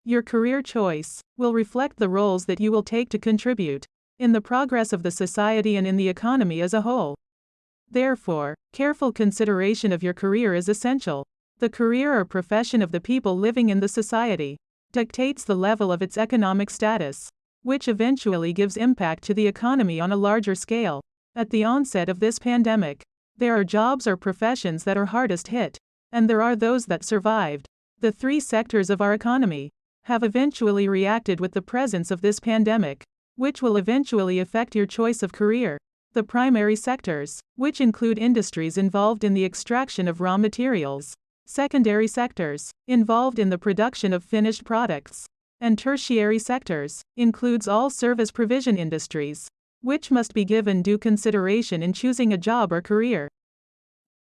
Your career choice will reflect the roles that you will take to contribute in the progress of the society and in the economy as a whole. Therefore, careful consideration of your career is essential. The career or profession of the people living in the society dictates the level of its economic status, which eventually gives impact to the economy on a larger scale. At the onset of this pandemic, there are jobs or professions that are hardest hit, and there are those that survived. The three sectors of our economy have eventually reacted with the presence of this pandemic, which will eventually affect your choice of career. The primary sectors, which include industries involved in the extraction of raw materials, secondary sectors, involved in the production of finished products, and tertiary sectors, includes all service provision industries, which must be given due consideration in choosing a job or career.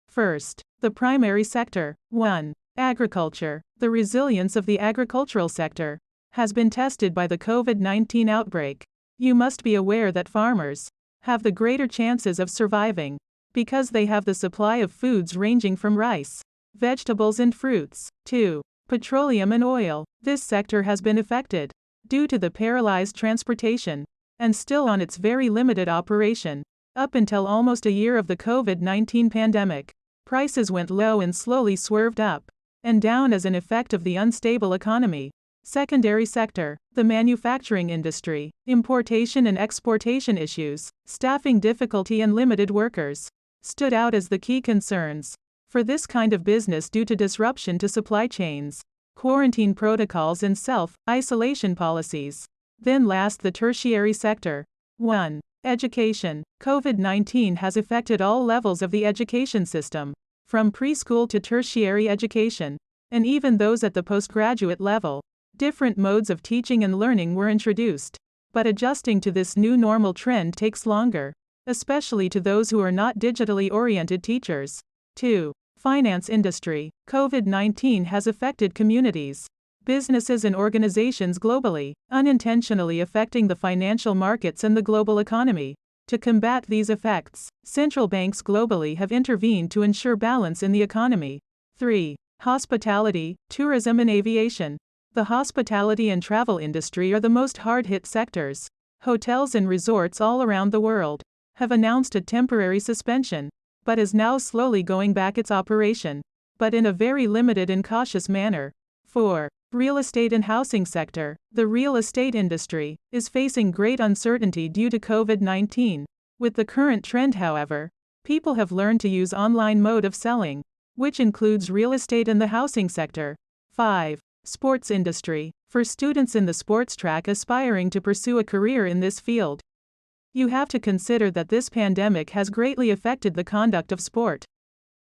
First, the primary sector. 1. Agriculture. The resilience of the agricultural sector has been tested by the COVID-19 outbreak. You must be aware that farmers have the greater chances of surviving because they have the supply of foods ranging from rice, vegetables and fruits, to petroleum and oil. This sector has been affected due to the paralyzed transportation and still on its very limited operation. Up until almost a year of the COVID-19 pandemic, prices went low and slowly swerved up and down as an effect of the unstable economy. Secondary sector. The manufacturing industry. Importation and exportation issues, staffing difficulty and limited workers stood out as the key concerns for this kind of business due to disruption to supply chains, quarantine protocols and self-isolation policies. Then last, the tertiary sector. 1. Education. COVID-19 has affected all levels of the education system, from preschool to tertiary education, and even those at the postgraduate level. Different modes of teaching and learning were introduced, but adjusting to this new normal trend takes longer, especially to those who are not digitally oriented teachers. 2. Finance industry. COVID-19 has affected communities, businesses and organizations globally, unintentionally affecting the financial markets and the global economy. To combat these effects, central banks globally have intervened to ensure balance in the economy. 3. Hospitality, tourism and aviation. The hospitality and travel industry are the most hard-hit sectors. Hotels and resorts all around the world have announced a temporary suspension, but is now slowly going back its operation, but in a very limited and cautious manner. 4. Real estate and housing sector. The real estate industry is facing great uncertainty due to COVID-19. With the current trend, however, people have learned to use online mode of selling, which includes real estate and the housing sector. 5. Sports industry. For students in the sports track aspiring to pursue a career in this field, you have to consider that this pandemic has greatly affected the conduct of sport,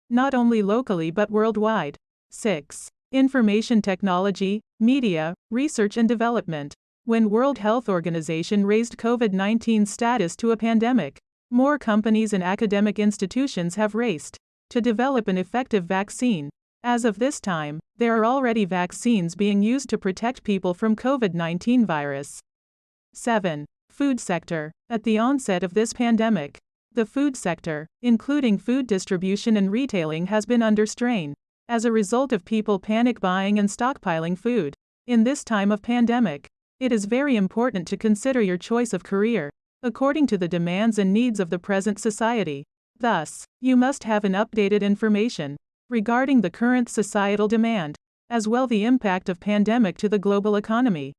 not only locally but worldwide. 6. Information technology, media, research and development. When World Health Organization raised COVID-19 status to a pandemic, more companies and academic institutions have raced to develop an effective vaccine. As of this time, there are already vaccines being used to protect people from COVID-19 virus. 7. Food sector. At the onset of this pandemic, the food sector, including food distribution and retailing, has been under strain as a result of people panic buying and stockpiling food. In this time of pandemic, it is very important to consider your choice of career according to the demands and needs of the present society. Thus, you must have an updated information regarding the current societal demand, as well the impact of pandemic to the global economy.